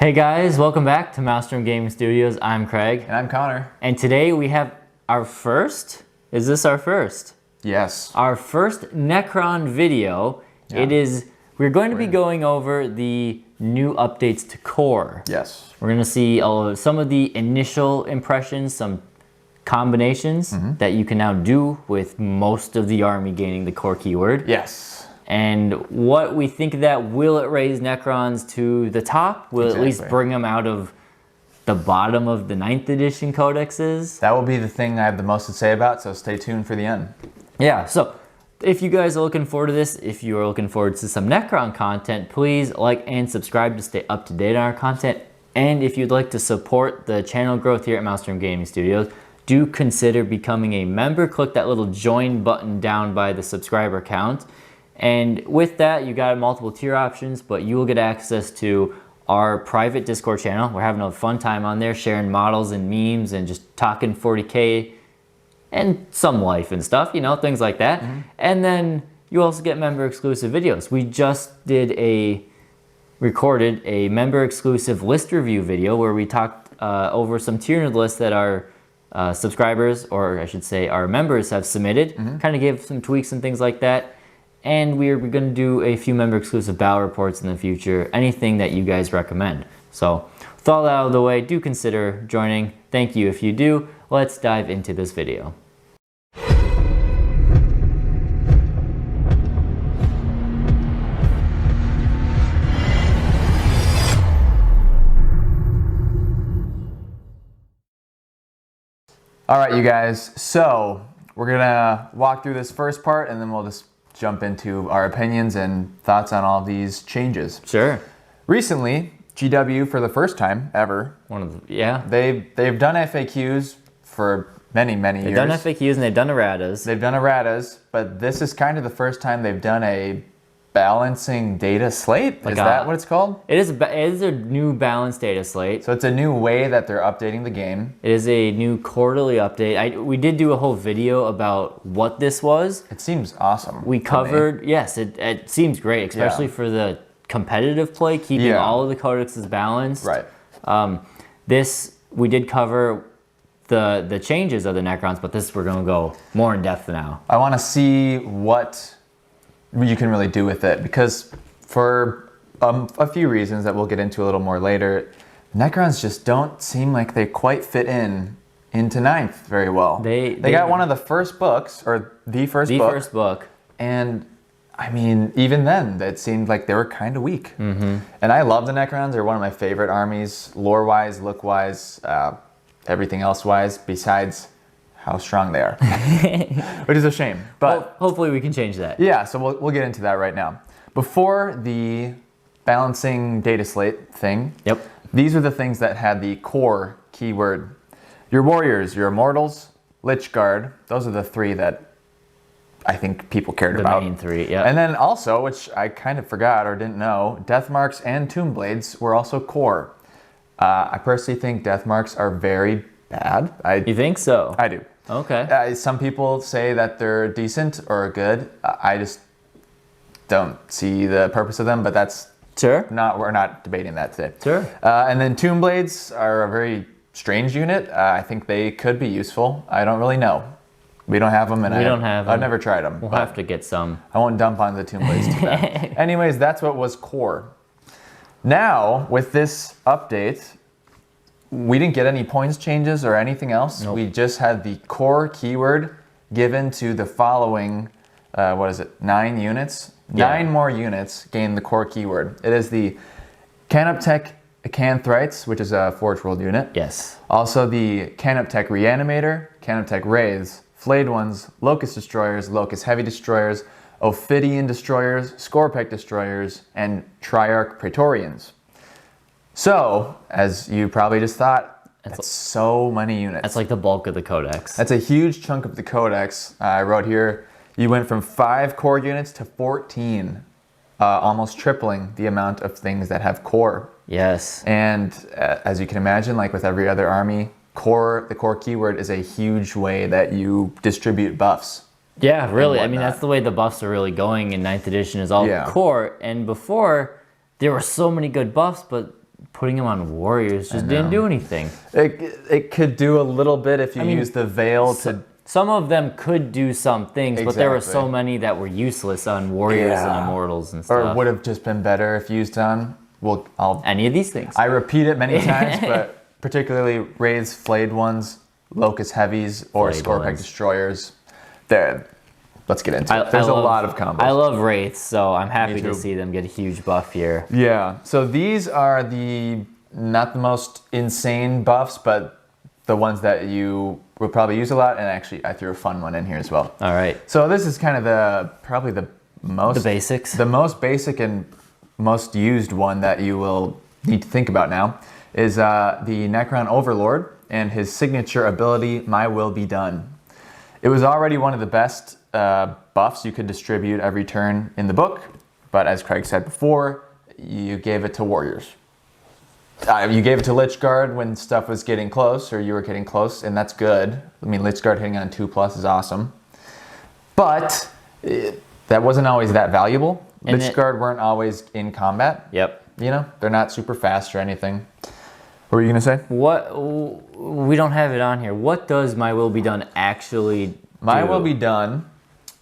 Hey guys, welcome back to Maelstrom Gaming Studios. I'm Craig. And I'm Connor. And today we have our first, is this our first? Yes. Our first Necron video. Yeah. We're going to be going over the new updates to core. Yes. We're going to see some of the initial impressions, some combinations that you can now do with most of the army gaining the core keyword. Yes. And what we think of that, will it raise Necrons to the top? Will it at least bring them out of the bottom of the 9th edition codexes? That will be the thing I have the most to say about, so stay tuned for the end. Yeah, so if you guys are looking forward to this, if you are looking forward to some Necron content, please like and subscribe to stay up to date on our content. And if you'd like to support the channel growth here at Maelstrom Gaming Studios, do consider becoming a member. Click that little join button down by the subscriber count. And with that, you got multiple tier options, but you will get access to our private Discord channel. We're having a fun time on there, sharing models and memes and just talking 40K and some life and stuff, you know, things like that. And then you also get member exclusive videos. We just recorded a member exclusive list review video where we talked over some tier lists that our subscribers, or I should say our members, have submitted. Kind of gave some tweaks and things like that. And we're going to do a few member exclusive battle reports in the future, anything that you guys recommend. So with all that out of the way, do consider joining. Thank you if you do. Let's dive into this video. All right, you guys, so we're gonna walk through this first part and then we'll just jump into our opinions and thoughts on all these changes. Sure. Recently, GW, for the first time ever, they've done FAQs for many years. They've done FAQs and they've done erratas. They've done erratas, but this is kind of the first time they've done a balancing data slate. Is that what it's called? It is a new balanced data slate. So it's a new way that they're updating the game. It is a new quarterly update. We did do a whole video about what this was. It seems awesome. We covered, yes, it seems great, especially for the competitive play, keeping all of the codexes balanced. Right. We did cover the changes of the Necrons, but we're going to go more in depth now. I want to see what you can really do with it, because for a few reasons that we'll get into a little more later, Necrons just don't seem like they quite fit into 9th very well. They got one of the first books, or the first book, and I mean, even then, it seemed like they were kind of weak. And I love the Necrons. They're one of my favorite armies, lore-wise, look-wise, everything else-wise, besides how strong they are, which is a shame. But hopefully we can change that. Yeah, so we'll get into that right now. Before the balancing data slate thing, these are the things that had the core keyword. Your warriors, your immortals, Lich Guard, those are the three that I think people cared about. The main three, yeah. And then also, which I kind of forgot or didn't know, Deathmarks and Tomb Blades were also core. I personally think Deathmarks are very bad. You think so? I do. Okay. Some people say that they're decent or good. I just don't see the purpose of them, but that's we're not debating that today. Sure. And then Tomb Blades are a very strange unit. I think they could be useful. I don't really know. We don't have them, and I've never tried them. We'll have to get some. I won't dump on the Tomb Blades too bad. Anyways, that's what was core. Now, with this update, we didn't get any points changes or anything else. Nope. We just had the core keyword given to the following, 9 units? Yeah. 9 more units gain the core keyword. It is the Canoptech Acanthrites, which is a Forge World unit. Yes. Also the Canoptech Reanimator, Canoptech Wraiths, Flayed Ones, Locust Destroyers, Locust Heavy Destroyers, Ophidian Destroyers, Skarpekh Destroyers, and Triarch Praetorians. So, as you probably just thought, that's so many units. That's like the bulk of the codex. That's a huge chunk of the codex. I wrote here, you went from 5 core units to 14, almost tripling the amount of things that have core. Yes. And as you can imagine, like with every other army, the core keyword is a huge way that you distribute buffs. Yeah, really. I mean, that's the way the buffs are really going in 9th edition, is all core. And before, there were so many good buffs, but putting him on warriors just didn't do anything. It could do a little bit if you use the veil to. Some of them could do some things, but there were so Exactly. many that were useless on warriors and immortals and stuff. Or would have just been better if used on. Well, Any of these things. I repeat it many times, but particularly Wraiths, Flayed Ones, Locust Heavies, or Flayed Skarpekh ones. Destroyers. There. Let's get into it. There's a lot of combos. I love Wraiths, so I'm happy Me to too. see them get a huge buff here. Yeah. So these are not the most insane buffs, but the ones that you will probably use a lot. And actually, I threw a fun one in here as well. All right. So this is kind of probably the most basics. The most basic and most used one that you will need to think about now is the Necron Overlord and his signature ability, My Will Be Done. It was already one of the best buffs you could distribute every turn in the book, but as Craig said before, you gave it to warriors. You gave it to Lichguard when stuff was getting close, or you were getting close, and that's good. I mean, Lichguard hitting on 2+ is awesome. But that wasn't always that valuable. Lichguard weren't always in combat. Yep. You know, they're not super fast or anything. What were you going to say? What? We don't have it on here. What does My Will Be Done actually do? My Will Be Done.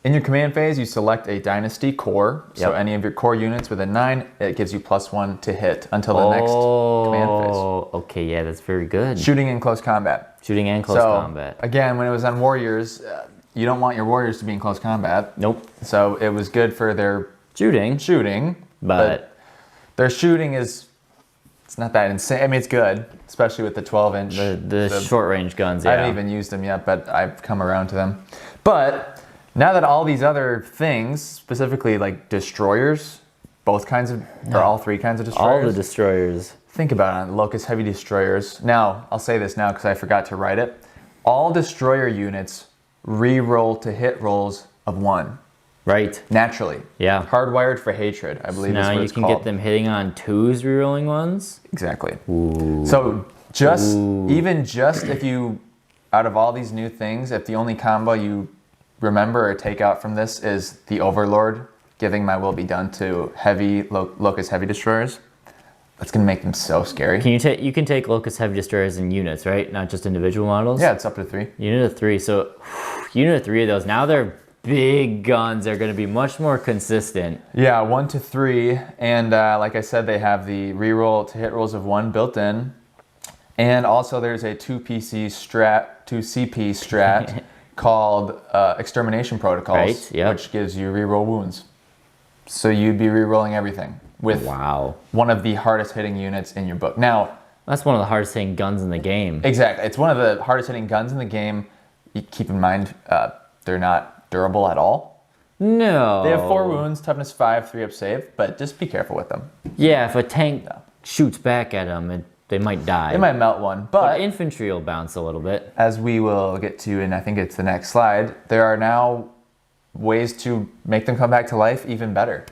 In your command phase, you select a dynasty core. So any of your core units with a 9, it gives you +1 to hit until the next command phase. Oh, okay, yeah, that's very good. Shooting in close combat. Shooting and close combat. Again, when it was on warriors, you don't want your warriors to be in close combat. Nope. So it was good for their shooting, but their shooting it's not that insane. I mean, it's good, especially with the 12-inch. The short-range guns, yeah. I haven't even used them yet, but I've come around to them. But now that all these other things, specifically like destroyers, both kinds of, or all 3 kinds of destroyers. All the destroyers. Think about it, Locust Heavy Destroyers. Now, I'll say this now because I forgot to write it. All destroyer units re-roll to hit rolls of 1. Right. Naturally. Yeah. Hardwired for hatred, I believe is Now what you it's can called. get them hitting on 2s rerolling ones. Exactly. Ooh. So even just if you, out of all these new things, if the only combo you remember or take out from this is the Overlord giving My Will Be Done to heavy Locust Heavy Destroyers, that's going to make them so scary. You can take Locust Heavy Destroyers in units, right? Not just individual models? Yeah, it's up to 3. Unit of 3. So unit of 3 of those. Now they're big guns. They're going to be much more consistent. Yeah, 1 to 3. And like I said, they have the reroll to hit rolls of 1 built in. And also there's a 2CP strat called Extermination Protocols, Right, yep. which gives you reroll wounds. So you'd be rerolling everything with one of the hardest hitting units in your book. Now, that's one of the hardest hitting guns in the game. exactly. It's one of the hardest hitting guns in the game. You keep in mind, they're not durable at all. No. They have 4 wounds, toughness 5, 3 up save, but just be careful with them. Yeah, if a tank shoots back at them, they might die. They might melt one, But infantry will bounce a little bit. as we will get to, and I think it's the next slide, there are now ways to make them come back to life even better.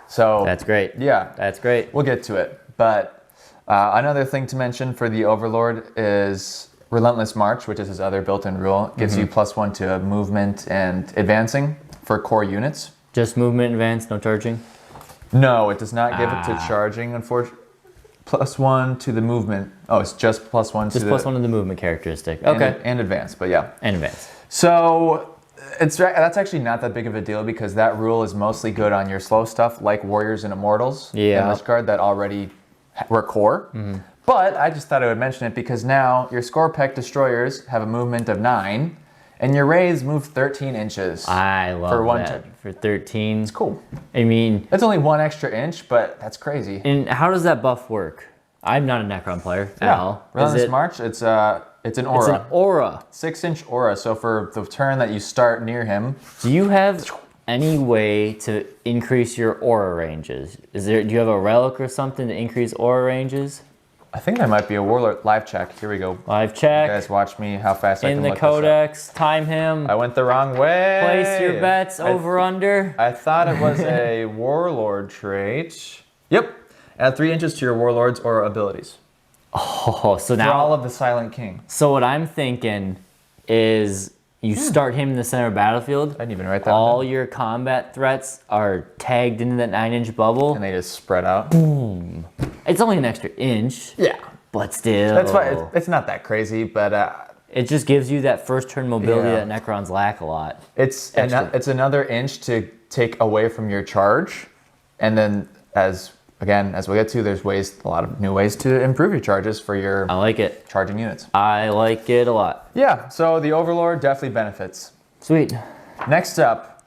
So That's great. Yeah, That's great. we'll get to it. But another thing to mention for the Overlord is Relentless March, which is his other built-in rule. Gives you +1 to movement and advancing for core units. Just movement advance, no charging? No, it does not give it to charging, unfortunately. +1 to the movement. Oh, it's just +1 to Just the... +1 to the movement characteristic. Okay. And advance, but yeah. And advance. So that's actually not that big of a deal because that rule is mostly good on your slow stuff like Warriors and Immortals Yeah. and Lichguard that already were core. But I just thought I would mention it because now your Skarpekh Destroyers have a movement of 9 and your Wraiths move 13 inches. I love For one that. turn. For 13. It's cool. I mean, It's only 1 extra inch, but that's crazy. and how does that buff work? I'm not a Necron player at all. Relentless March, it's an It's aura. an aura. 6-inch aura. So for the turn that you start near him, Do you have any way to increase your aura ranges? Do you have a relic or something to increase aura ranges? I think that might be a Warlord live check. Here we go. Live You check. guys watch me how fast I In can the look this up. codex, time him. I went the wrong way. Place your bets over under. I thought it was a Warlord trait. Yep. Add 3 inches to your Warlords or abilities. Oh, so For now all of the Silent King. So what I'm thinking is you start him in the center of battlefield. I didn't even write that All down. your combat threats are tagged into that 9-inch bubble. And they just spread out. Boom. It's only an extra inch. Yeah. But still. That's why it's not that crazy, but it just gives you that first turn mobility Yeah. that Necrons lack a lot. it's another inch to take away from your charge, and then as we'll get to, there's a lot of new ways to improve your charges for your I like it. charging units. I like it a lot. Yeah, so the Overlord definitely benefits. Sweet. Next up,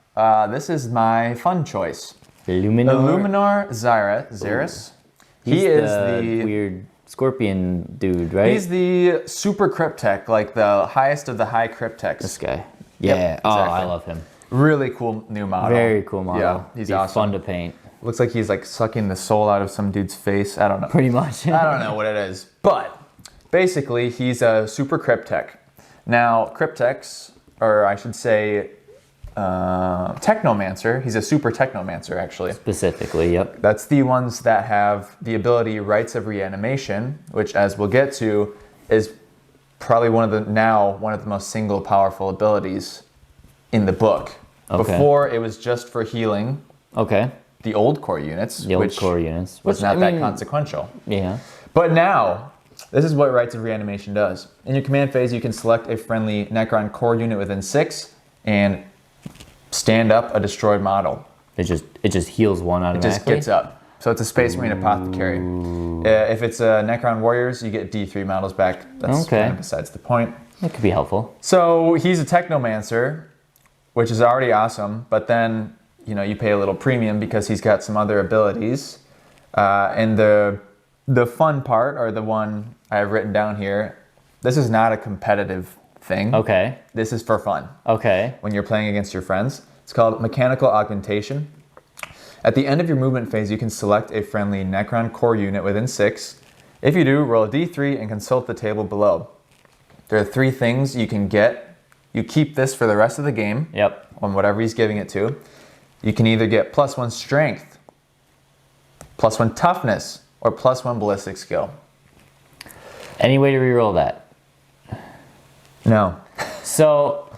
this is my fun choice. Illuminor Szeras. He's He is the weird scorpion dude, right? He's the super cryptek, like the highest of the high crypteks. This guy. Yeah. Yep, Oh, exactly. I love him. Really cool new model. Very cool model. Yeah, he's Be awesome. fun to paint. Looks like he's like sucking the soul out of some dude's face. I don't know. Pretty much. I don't know what it is. But basically, he's a super cryptek. Now, crypteks, or I should say, Technomancer. He's a super Technomancer, actually. Specifically, yep. That's the ones that have the ability Rites of Reanimation, which, as we'll get to, is probably one of the most single powerful abilities in the book. Okay. Before, it was just for healing Okay. the old core units, The old which core units. was not that consequential. Yeah. But now, this is what Rites of Reanimation does. In your command phase, you can select a friendly Necron core unit within 6 and stand up a destroyed model. It just heals one It automatically. just gets up. So it's a Space Marine Apothecary. If it's Necron Warriors, you get D3 models back. That's Okay. kind of besides the point. That could be helpful. So he's a Technomancer, which is already awesome, but then you pay a little premium because he's got some other abilities. And the fun part, or the one I have written down here, this is not a competitive thing. Okay. This is for fun. Okay. When you're playing against your friends. It's called Mechanical Augmentation. At the end of your movement phase, you can select a friendly Necron core unit within 6. If you do, roll a D3 and consult the table below. There are 3 things you can get. You keep this for the rest of the game. Yep. On whatever he's giving it to. You can either get +1 strength, +1 toughness, or +1 ballistic skill. Any way to reroll that? No. So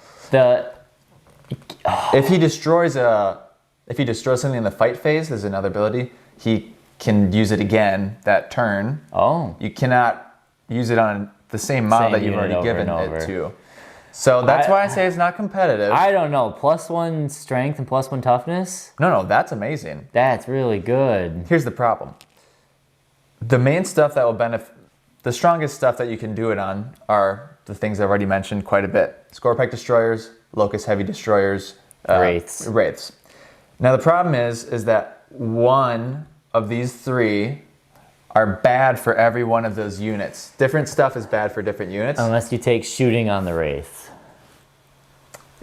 If he destroys something in the fight phase, there's another ability. He can use it again that turn. Oh. You cannot use it on the same model that you've unit already over given and over. it to. So that's why I say it's not competitive. I don't know. +1 strength and +1 toughness? No, that's amazing. That's really good. Here's the problem. The main stuff that will benefit, the strongest stuff that you can do it on are the things I've already mentioned quite a bit. Skarpekh Destroyers, Locust Heavy Destroyers, Wraiths. Now the problem is that one of these 3 are bad for every one of those units. Different stuff is bad for different units. Unless you take shooting on the Wraith.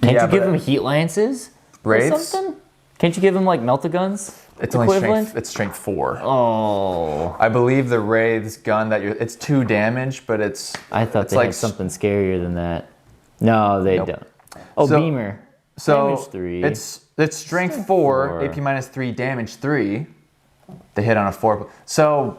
Can't you give them heat lances? Wraiths? Or something? Can't you give them like melta-guns? It's only strength 4. Oh. I believe the Wraith's gun it's 2 damage, but I thought they had something scarier than that. No, they don't. Oh, So- Beamer. So Damage 3. it's strength 4, AP -3, damage 3. They hit on a 4. So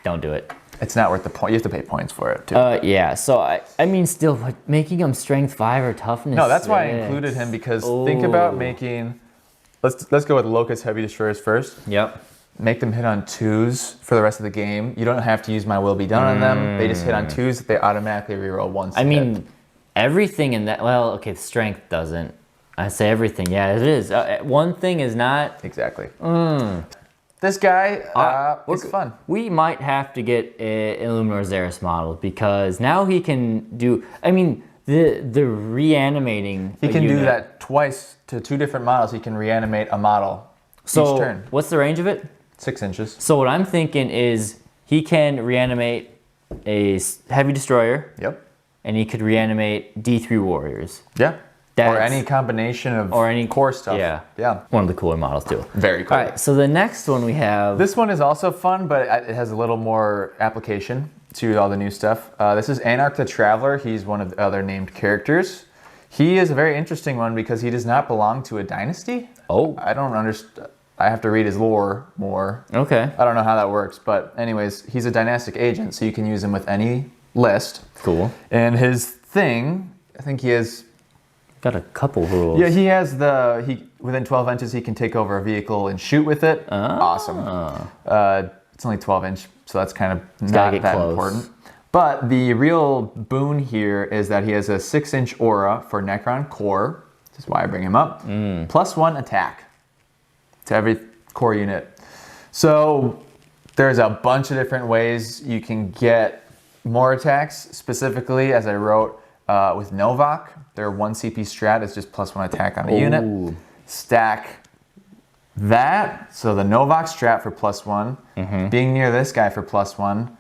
Don't do it. it's not worth the point. You have to pay points for it too. Yeah, so I mean still, like, making them strength 5 or toughness No, that's why I 6. included him, because think about making. Let's go with Locust Heavy Destroyers first. Yep. Make them hit on 2s for the rest of the game. You don't have to use My Will Be Done on them. They just hit on 2s. They automatically reroll once. I mean, everything in that. Well, okay, strength doesn't. I say everything. Yeah, it is. One thing is not. Exactly. This guy is fun. We might have to get an Illuminor Szeras model, because now he can do. I mean, the reanimating. He can do that twice to 2 different models. He can reanimate a model each turn. What's the range of it? 6 inches. So what I'm thinking is he can reanimate a heavy destroyer. Yep. And he could reanimate D3 warriors. Yeah. Or any combination of core stuff. Yeah. One of the cooler models too. Very cool. All right, so the next one we have. This one is also fun, but it has a little more application to all the new stuff. This is Anrakyr the Traveler. He's one of the other named characters. He is a very interesting one because he does not belong to a dynasty. Oh. I don't understand. I have to read his lore more. Okay. I don't know how that works, but anyways, he's a dynastic agent, so you can use him with any list. Cool. And his thing, I think he has... Got a couple rules. Yeah, he has within 12 inches, he can take over a vehicle and shoot with it. Awesome. It's only 12 inch, so that's kind of gotta not get that close. important. But the real boon here is that he has a 6-inch aura for Necron core. This is why I bring him up. +1 attack to every core unit. So there's a bunch of different ways you can get more attacks. Specifically, as I wrote with Novak, their 1 CP strat is just +1 attack on a unit. Stack that, so the Novak strat for +1, being near this guy for +1,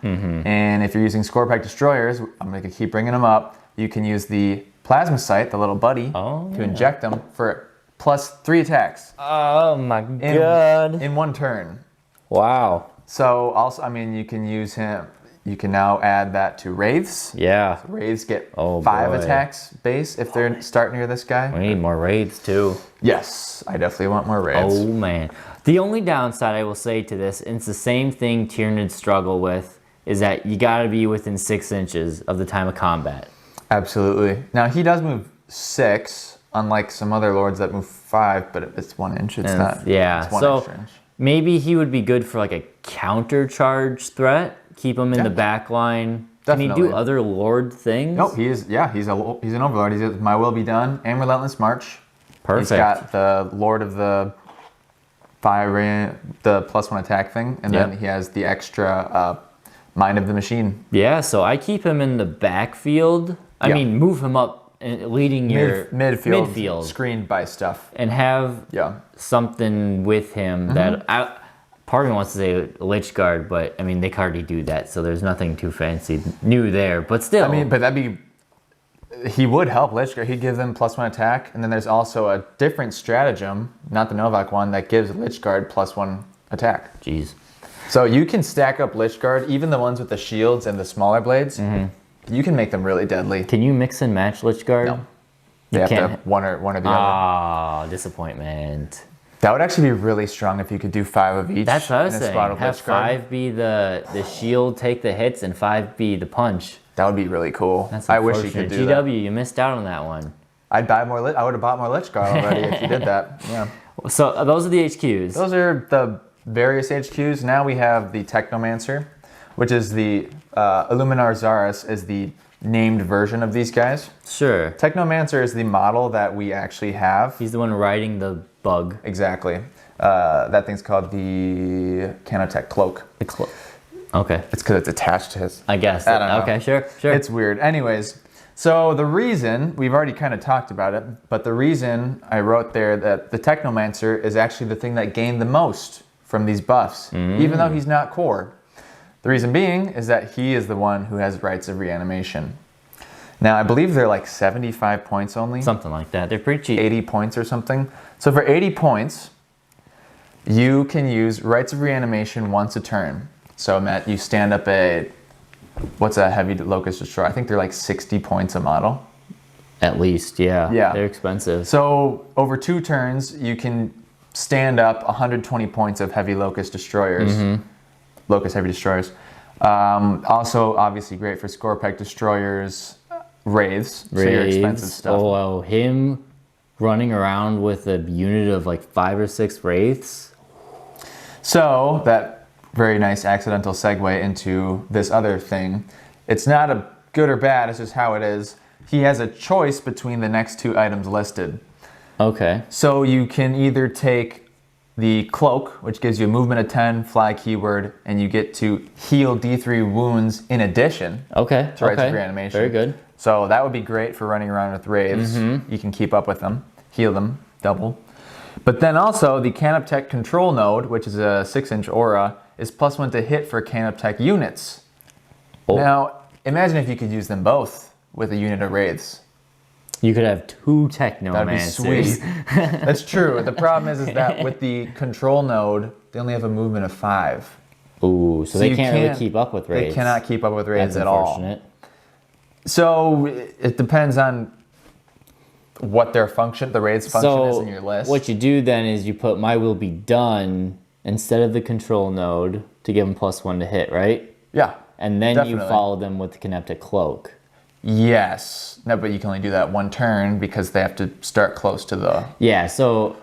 and if you're using Skarpekh Destroyers, I'm going to keep bringing them up, you can use the Plasma Sight, the little buddy, to inject them for +3 attacks. Oh my god. In one turn. Wow. So also, I mean, you can use him, you can now add that to Wraiths. Yeah. So Wraiths get Oh, 5 boy. attacks base if they're start near this guy. We need more raids too. Yes, I definitely want more Wraiths. Oh man. The only downside I will say to this, and it's the same thing Tyranids struggle with, is that you gotta be within 6 inches of the time of combat. Absolutely. Now he does move 6, unlike some other lords that move 5, but it's 1 inch. It's not. Yeah. It's 1 So extra inch. maybe he would be good for like a counter charge threat. Keep him in the back line. Can he do Definitely. other lord things? Nope, he is. Yeah, he's an overlord. He's My Will Be Done and Relentless March. Perfect. He's got the Lord of the Fire, the +1 attack thing, and then he has the extra Mind of the Machine. Yeah, so I keep him in the backfield. I mean, move him up and leading your midfield, screened by stuff, and have something with him that part of me wants to say Lich Guard, but I mean they can already do that, so there's nothing too fancy new there. But still, I mean, but he would help Lich Guard. He'd give them +1 attack, and then there's also a different stratagem, not the Novak one, that gives Lich Guard +1 attack. jeez. So you can stack up Lich Guard, even the ones with the shields and the smaller blades. You can make them really deadly. Can you mix and match Lich Guard? No. They have to one or the other. Ah, disappointment. That would actually be really strong if you could do 5 of each. That's what I was in a saying. squad with Have Lich Guard. 5 be the shield, take the hits, and 5 be the punch. That would be really cool. That's I wish you could do that. GW, you missed out on that one. I'd buy more. I would have bought more Lich Guard already if you did that. Yeah. So those are the HQs. Those are the various HQs. Now we have the Technomancer, which is the Illuminor Szeras is the named version of these guys. Sure. Technomancer is the model that we actually have. He's the one riding the bug. Exactly. That thing's called the Canotech Cloak. Okay. It's because it's attached to his... I guess. I don't know. Okay, sure. It's weird. Anyways, so the reason, we've already kind of talked about it, but the reason I wrote there that the Technomancer is actually the thing that gained the most from these buffs, even though he's not core. The reason being is that he is the one who has rights of reanimation. Now, I believe they're like 75 points only. Something like that. They're pretty cheap. 80 points or something. So for 80 points, you can use rights of reanimation once a turn. So Matt, you stand up what's a heavy locust destroyer? I think they're like 60 points a model. At least, yeah. Yeah. They're expensive. So over 2 turns, you can stand up 120 points of heavy locust destroyers. Locust heavy destroyers. Also, obviously great for Skarpekh Destroyers, Wraiths, so your expensive stuff. Oh, him running around with a unit of like 5 or 6 Wraiths. So that very nice accidental segue into this other thing. It's not a good or bad, it's just how it is. He has a choice between the next 2 items listed. Okay. So you can either take the Cloak, which gives you a movement of 10, fly keyword, and you get to heal D3 wounds in addition to Rights of Reanimation. Very good. So that would be great for running around with Wraiths. You can keep up with them, heal them, double. But then also the Canoptech Control Node, which is a 6-inch aura, is +1 to hit for Canoptech units. Now, imagine if you could use them both with a unit of Wraiths. You could have 2 Technomancers. That'd be sweet. That's true. The problem is that with the Control Node, they only have a movement of 5. Ooh, so they can't really keep up with Wraiths. They cannot keep up with Wraiths That's at all. unfortunate. So it depends on what their function, the Wraith's function is in your list. What you do then is you put My Will Be Done instead of the Control Node to give them +1 to hit, right? Yeah. And then definitely. you follow them with the Canoptech Cloak. Yes. No, but you can only do that 1 turn because they have to start close to the... Yeah, so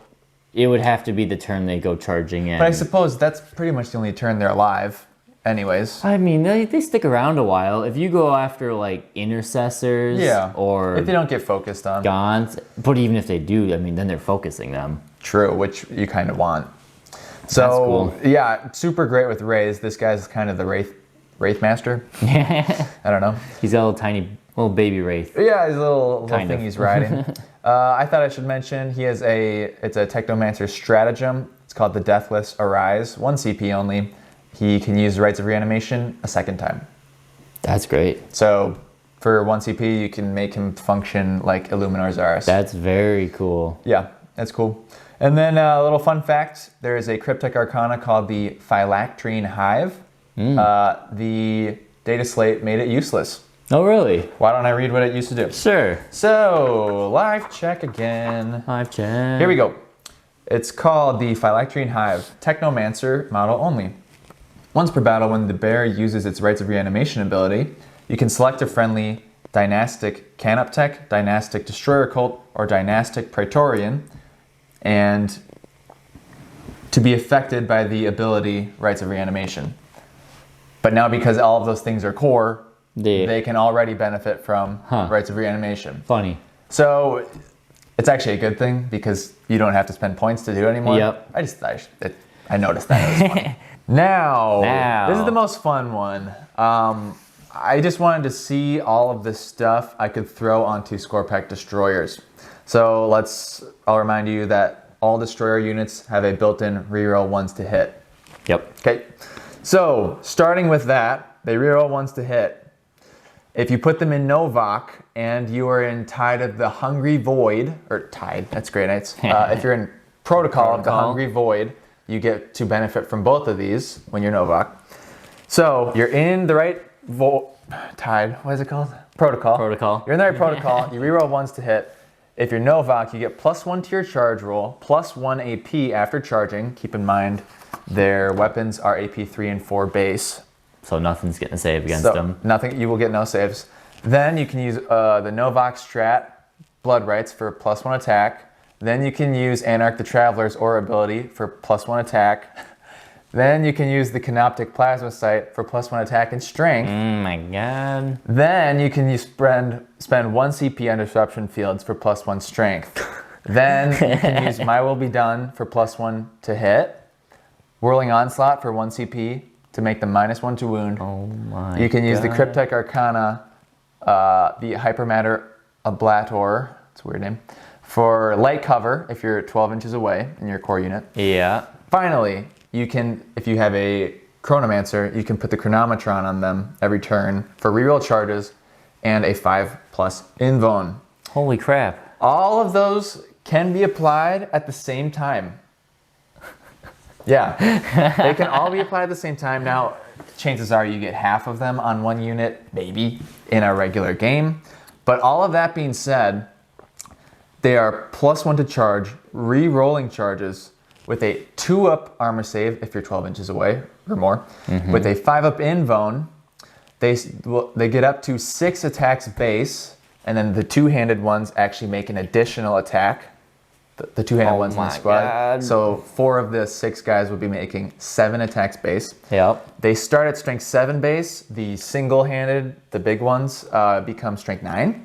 it would have to be the turn they go charging in. But I suppose that's pretty much the only turn they're alive. anyways. I mean, they stick around a while. If you go after like intercessors or if they don't get focused on. Gaunt's, but even if they do, I mean, then they're focusing them. True, which you kind of want. So, that's cool. Yeah, super great with Rays. This guy's kind of the Wraith Master. I don't know. He's got a little baby Wraith. Yeah, he's a little thing he's riding. I thought I should mention it's a Technomancer stratagem. It's called the Deathless Arise. 1 CP only. He can use Rites of Reanimation a second time. That's great. So for 1 CP, you can make him function like Illuminor Szeras. That's very cool. Yeah, that's cool. And then a little fun fact, there is a cryptic arcana called the Phylactrine Hive. The data slate made it useless. Oh, really? Why don't I read what it used to do? Sure. So, live check again. Live check. Here we go. It's called the Phylactrine Hive, Technomancer model only. Once per battle, when the bear uses its Rites of Reanimation ability, you can select a friendly Dynastic Canoptech, Dynastic Destroyer Cult, or Dynastic Praetorian, and to be affected by the ability Rites of Reanimation. But now because all of those things are core, they can already benefit from Rites of Reanimation. Funny. So it's actually a good thing because you don't have to spend points to do it anymore. Yep. I noticed that. It was funny. Now, this is the most fun one. I just wanted to see all of this stuff I could throw onto Skarpekh Destroyers. So I'll remind you that all Destroyer units have a built-in reroll 1s to hit. Yep. Okay. So starting with that, they reroll 1s to hit. If you put them in Novak and you are in Tide of the Hungry Void, or Tide, that's Grey Knights. If you're in Protocol of the Hungry Void, you get to benefit from both of these when you're Novak. So you're in the right Tide, what is it called? Protocol. You're in the right Protocol, you reroll 1s to hit. If you're Novak, you get +1 to your charge roll, +1 AP after charging. Keep in mind, their weapons are AP 3 and 4 base. So nothing's getting a save against them. Nothing, you will get no saves. Then you can use the Novak Strat Blood Rites for +1 attack. Then you can use Anrakyr the Traveler's Aura ability for +1 attack. Then you can use the Canoptic Plasma Sight for +1 attack and strength. Oh my god. Then you can spend 1 CP on Disruption Fields for +1 strength. Then you can use My Will Be Done for +1 to hit. Whirling Onslaught for 1 CP to make them -1 to wound. Oh my You can use the God. Cryptek Arcana, the Hypermatter Ablator, it's a weird name, for light cover if you're 12 inches away in your core unit. Yeah. Finally, you can, if you have a Chronomancer, you can put the Chronometron on them every turn for reroll charges and a 5+ invuln. Holy crap. All of those can be applied at the same time. Yeah, they can all be applied at the same time. Now, chances are you get half of them on one unit, maybe, in a regular game. But all of that being said, they are +1 to charge, re-rolling charges with a 2-up armor save if you're 12 inches away or more. With a 5-up invuln, they get up to 6 attacks base, and then the two-handed ones actually make an additional attack. The two-handed ones in the squad. God. So 4 of the 6 guys will be making 7 attacks base. Yep. They start at strength 7 base. The single-handed, the big ones, become strength 9.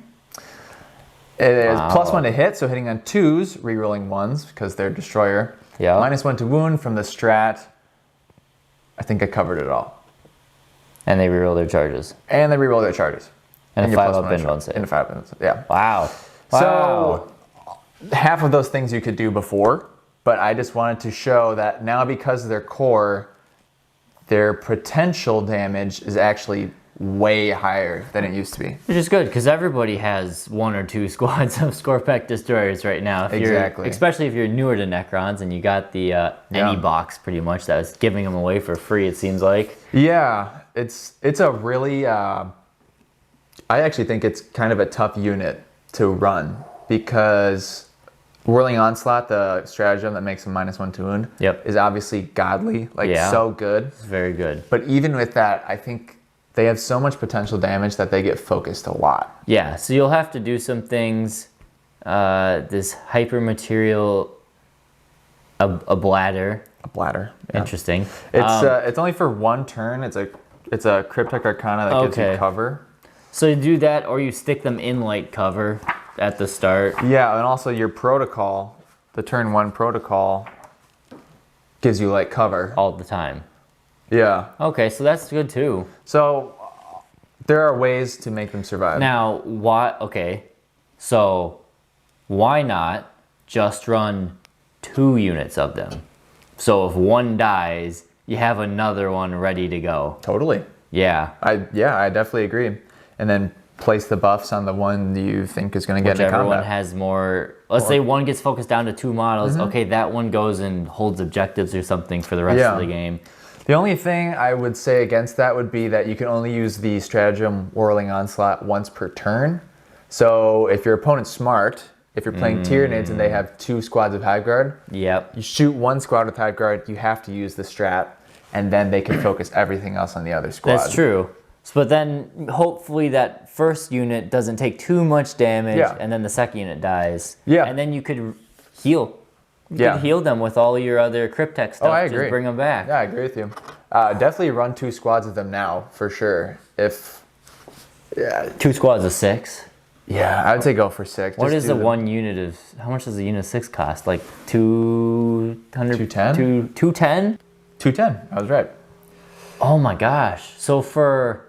It is +1 to hit, so hitting on 2s, rerolling 1s because they're destroyer. Yeah. -1 to wound from the strat. I think I covered it all. And they reroll their charges. And they reroll their charges. And a your 5-up +1 invuln save. And a 5-up invuln save, yeah. Wow. So half of those things you could do before, but I just wanted to show that now because of their core, their potential damage is actually way higher than it used to be. Which is good, because everybody has 1 or 2 squads of Skarpekh Destroyers right now. Exactly. Especially if you're newer to Necrons and you got the any box pretty much that was giving them away for free, it seems like. Yeah, it's a really, I actually think it's kind of a tough unit to run because Whirling Onslaught, the stratagem that makes them -1 to wound, is obviously godly, so good. It's very good. But even with that, I think they have so much potential damage that they get focused a lot. Yeah, so you'll have to do some things. This hyper material, a bladder. a bladder. Yeah. Interesting. It's only for one turn. It's a Cryptek Arcana that gives you cover. So you do that, or you stick them in light cover at the start. Yeah, and also your protocol, the turn 1 protocol, gives you light cover all the time. Yeah. Okay, so that's good too. So there are ways to make them survive. Now, why? Okay, so why not just run 2 units of them? So if one dies, you have another one ready to go. Totally. Yeah. I definitely agree. And then place the buffs on the one you think is going to get into combat. Whichever one has more. Let's say one gets focused down to 2 models. Okay, that one goes and holds objectives or something for the rest of the game. The only thing I would say against that would be that you can only use the stratagem Whirling Onslaught once per turn. So if your opponent's smart, if you're playing Tyranids and they have 2 squads of Hive Guard, you shoot 1 squad with Hive Guard, you have to use the strat, and then they can focus everything else on the other squad. That's true. But then hopefully that first unit doesn't take too much damage, and then the second unit dies. Yeah. And then you could heal. You could heal them with all your other crypteks stuff. I agree. Just bring them back. Yeah, I agree with you. Definitely run 2 squads of them now, for sure. 2 squads of 6? Yeah, I would say go for 6. What is the one unit of, how much does a unit of 6 cost? Like 200? 210? 210? 210, I was right. Oh my gosh. So for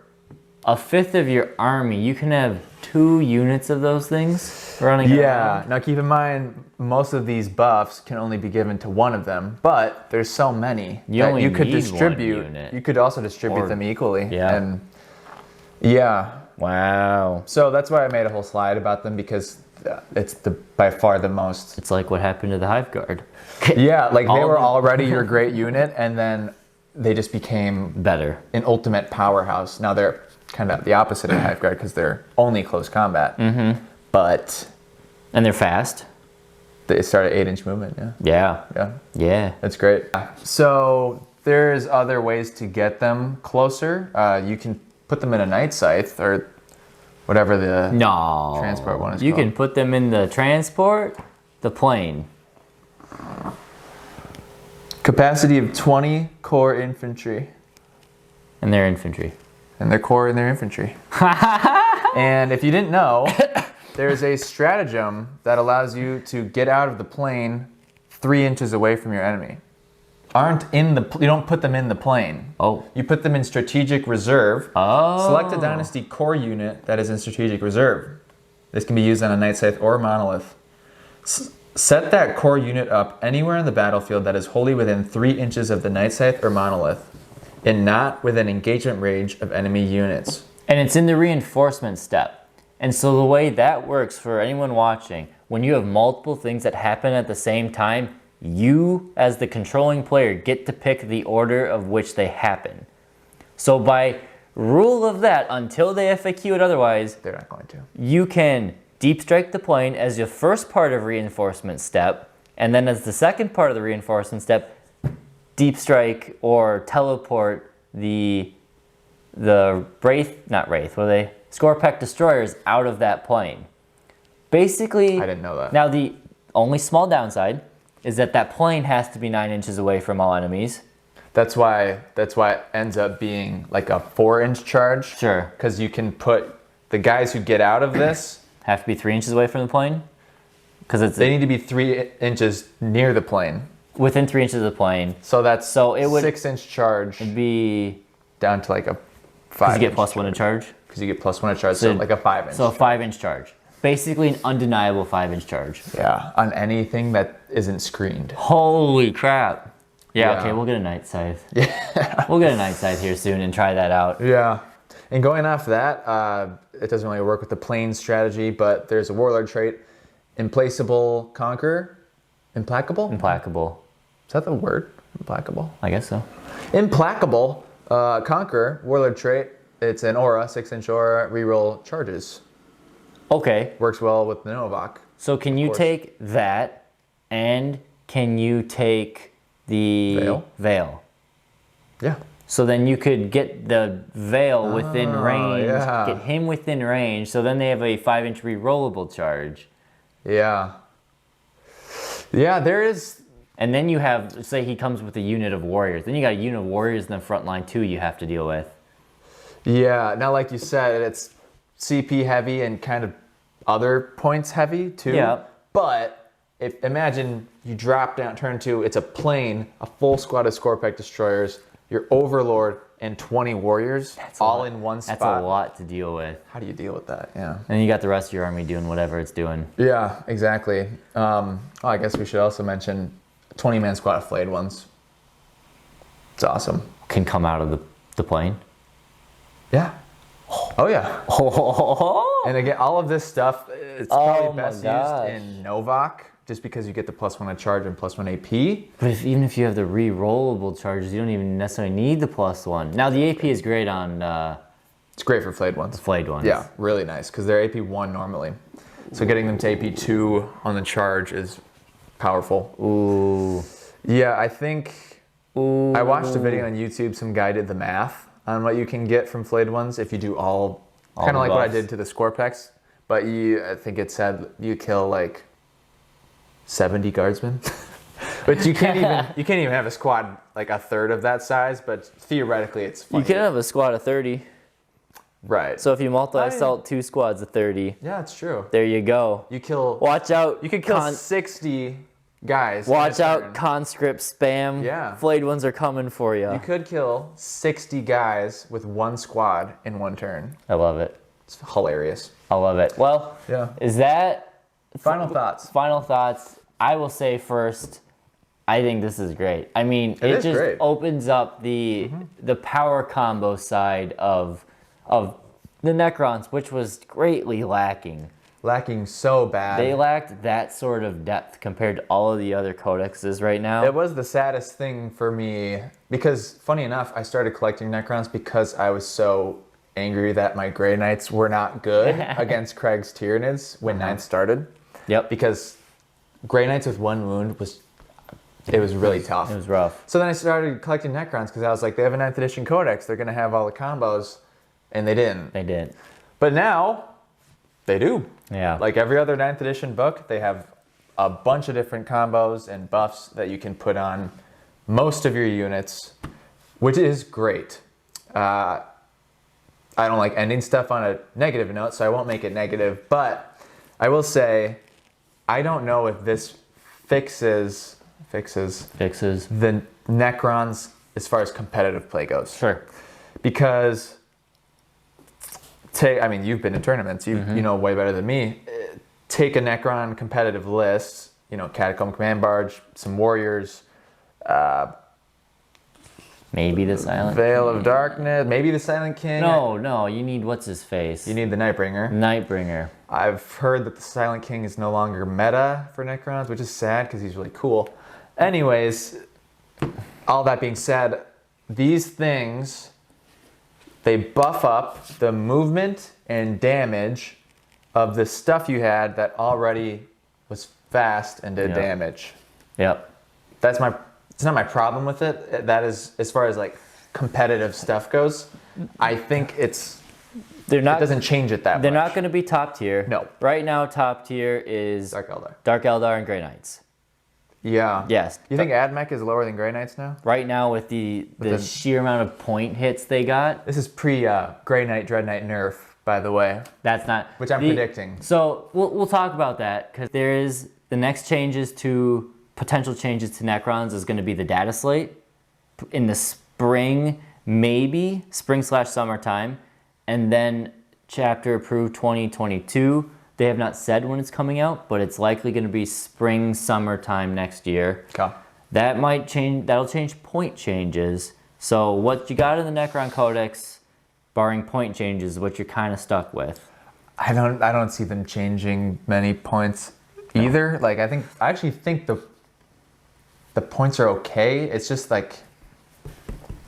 a fifth of your army, you can have 2 units of those things running around? Now keep in mind, most of these buffs can only be given to one of them, but there's so many that you could distribute. You could also distribute them equally. Yeah. And wow. So that's why I made a whole slide about them, because it's by far the most. It's like what happened to the Hive Guard. Yeah, like they were already your great unit, and then they just became better, an ultimate powerhouse. Now they're kind of the opposite of Hive Guard because they're only close combat. And they're fast. They start at 8-inch movement. Yeah. That's great. So there's other ways to get them closer. You can put them in a Night Scythe or whatever the transport one is called. You can put them in the transport, the plane. Capacity of 20 core infantry. And their infantry. And their core and their infantry. And if you didn't know, there's a stratagem that allows you to get out of the plane 3 inches away from your enemy. You don't put them in the plane. You put them in strategic reserve. Select a dynasty core unit that is in strategic reserve. This can be used on a Night Scythe or monolith. Set that core unit up anywhere on the battlefield that is wholly within 3 inches of the Night Scythe or monolith, and not within engagement range of enemy units. And it's in the reinforcement step. And so the way that works for anyone watching, when you have multiple things that happen at the same time, you as the controlling player get to pick the order of which they happen. So by rule of that, until they FAQ it otherwise, they're not going to. You can deep strike the plane as your first part of reinforcement step, and then as the second part of the reinforcement step, deep strike or teleport the Skarpekh Destroyers out of that plane. Basically, I didn't know that. Now the only small downside is that plane has to be 9 inches away from all enemies. That's why it ends up being like a 4-inch charge. Sure. Because you can put the guys who get out of this have to be 3 inches away from the plane? Because they need to be 3 inches near the plane. Within 3 inches of the plane. So that's it would 6-inch charge. It'd be down to like a 5-inch. Because you get plus 1 to charge? Because you get plus 1 to charge, so like a 5-inch. So a 5-inch charge. Basically an undeniable 5-inch charge. Yeah, on anything that isn't screened. Holy crap. Yeah, okay, we'll get a Night Scythe. Yeah. We'll get a Night Scythe here soon and try that out. Yeah. And going off that, it doesn't really work with the plane strategy, but there's a Warlord trait. Implacable Conqueror? Implacable? Implacable. Is that the word? Implacable? I guess so. Implacable Conqueror, Warlord trait. It's an aura, 6-inch aura, reroll charges. Okay. Works well with the Novak. So can you take that, and can you take the Veil? Yeah. So then you could get the Veil within range, get him within range, so then they have a 5-inch rerollable charge. Yeah. Yeah, there is And then you have, say he comes with a unit of warriors. Then you got a unit of warriors in the front line too you have to deal with. Yeah, now like you said, it's CP heavy and kind of other points heavy too. Yeah. But imagine you drop down turn 2, it's a plane, a full squad of Skarpekh Destroyers, your Overlord, and 20 warriors all in one spot. That's a lot to deal with. How do you deal with that? Yeah. And you got the rest of your army doing whatever it's doing. Yeah, exactly. I guess we should also mention 20-man squad of flayed ones. It's awesome. Can come out of the plane. Yeah. Oh yeah. And again, all of this stuff, it's probably best used in Novak, just because you get the +1 charge and +1 AP. But even if you have the re-rollable charges, you don't even necessarily need the +1. Now the AP is great on it's great for flayed ones. the flayed ones. Yeah, really nice, because they're AP 1 normally. So getting them to AP 2 on the charge is powerful. Ooh. Yeah, I think Ooh. I watched a video on YouTube, some guy did the math on what you can get from flayed ones if you do all kind of like what I did to the Skarpeks. But I think it said you kill like 70 guardsmen. But you can't even have a squad like a third of that size, but theoretically it's funny. You can have a squad of 30. Right. So if you multi-assault 2 squads of 30. Yeah, it's true. There you go. You kill Watch out. You could kill 60 guys. Watch out, conscript spam. Yeah. Flayed ones are coming for you. You could kill 60 guys with 1 squad in 1 turn. I love it. It's hilarious. I love it. Well, Yeah. is that Final thoughts. Final thoughts. I will say first, I think this is great. I mean, it is just great. opens up the power combo side of the Necrons, which was greatly lacking. Lacking so bad. They lacked that sort of depth compared to all of the other codexes right now. It was the saddest thing for me because, funny enough, I started collecting Necrons because I was so angry that my Grey Knights were not good against Craig's Tyranids when 9th started. Yep. Because Grey Knights with 1 wound was really tough. It was rough. So then I started collecting Necrons because I was like, they have a 9th edition codex. They're going to have all the combos. And they didn't. They did. But now, they do. Yeah. Like every other 9th edition book, they have a bunch of different combos and buffs that you can put on most of your units, which is great. I don't like ending stuff on a negative note, so I won't make it negative. But I will say, I don't know if this fixes the Necrons as far as competitive play goes. Sure. Because, I mean, you've been in tournaments, you know way better than me. Take a Necron competitive list, Catacomb Command Barge, some Warriors, Maybe the Silent Veil King. of Darkness, maybe the Silent King. No, you need what's his face. You need the Nightbringer. Nightbringer. I've heard that the Silent King is no longer meta for Necrons, which is sad because he's really cool. Anyways, all that being said, these things, they buff up the movement and damage of the stuff you had that already was fast and did damage. Yep. It's not my problem with it. That is, as far as like competitive stuff goes, I think it doesn't change it that much. They're not going to be top tier. No. Right now, top tier is Dark Eldar. and Grey Knights. Yeah. Yes. You think Admech is lower than Grey Knights now? Right now, with the sheer amount of point hits they got. This is pre Grey Knight, Dread Knight nerf, by the way. That's not. Which I'm predicting. So we'll talk about that because there is the next potential changes to Necrons is going to be the data slate in the spring, maybe spring/summertime, and then chapter approved 2022. They have not said when it's coming out, but it's likely going to be spring/summertime next year. Okay. That might change. That'll change point changes. So what you got in the Necron Codex, barring point changes, is what you're kind of stuck with. I don't see them changing many points either. Like I actually think the points are okay. It's just like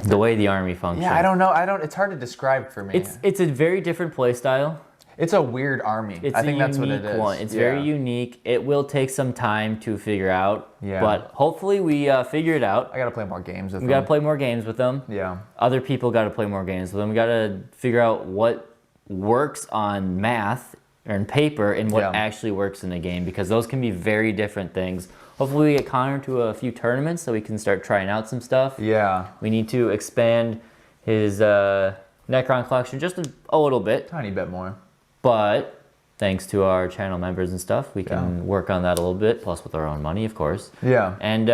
the way the army functions. Yeah, I don't know. It's hard to describe for me. It's a very different play style. It's a weird army. I think that's what it is. One. It's very unique. It will take some time to figure out. Yeah. But hopefully we figure it out. I gotta play more games with them. We gotta play more games with them. Yeah. Other people gotta play more games with them. We gotta figure out what works on math or in paper and what Yeah. actually works in the game, because those can be very different things. Hopefully we get Connor to a few tournaments so we can start trying out some stuff. Yeah. We need to expand his Necron collection just a little bit, Tiny bit more. but thanks to our channel members and stuff, we can work on that a little bit, plus with our own money, of course. Yeah. And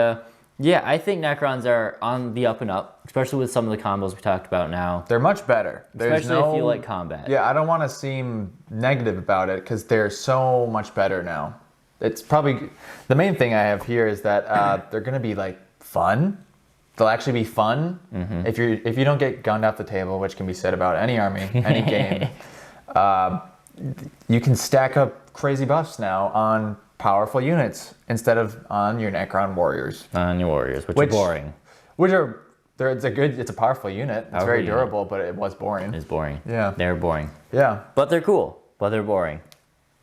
yeah, I think Necrons are on the up and up, especially with some of the combos we talked about now. They're much better. Especially if you like combat. Yeah, I don't want to seem negative about it because they're so much better now. It's probably the main thing I have here is that they're gonna be like fun. They'll actually be fun if you don't get gunned off the table, which can be said about any army, any game. You can stack up crazy buffs now on powerful units instead of on your Necron warriors. On your warriors, which are boring. It's a powerful unit. It's very durable, but it was boring. It's boring. Yeah. They're boring. Yeah. But they're cool. But they're boring.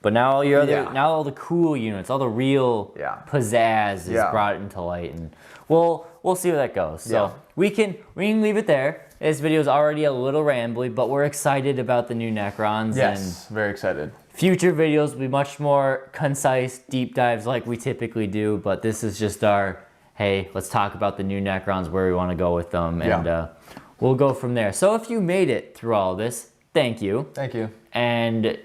But now all your other, now all the cool units, all the real pizzazz is brought into light, and we'll see where that goes. So we can leave it there. This video is already a little rambly, but we're excited about the new Necrons. Yes, very excited. Future videos will be much more concise, deep dives like we typically do, but this is just our, hey, let's talk about the new Necrons, where we want to go with them, and we'll go from there. So if you made it through all this, thank you. Thank you. And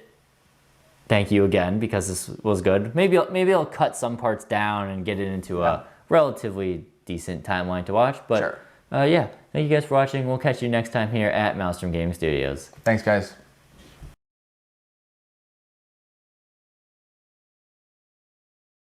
thank you again, because this was good. Maybe I'll cut some parts down and get it into a relatively decent timeline to watch, but yeah, thank you guys for watching. We'll catch you next time here at Maelstrom Gaming Studios. Thanks, guys.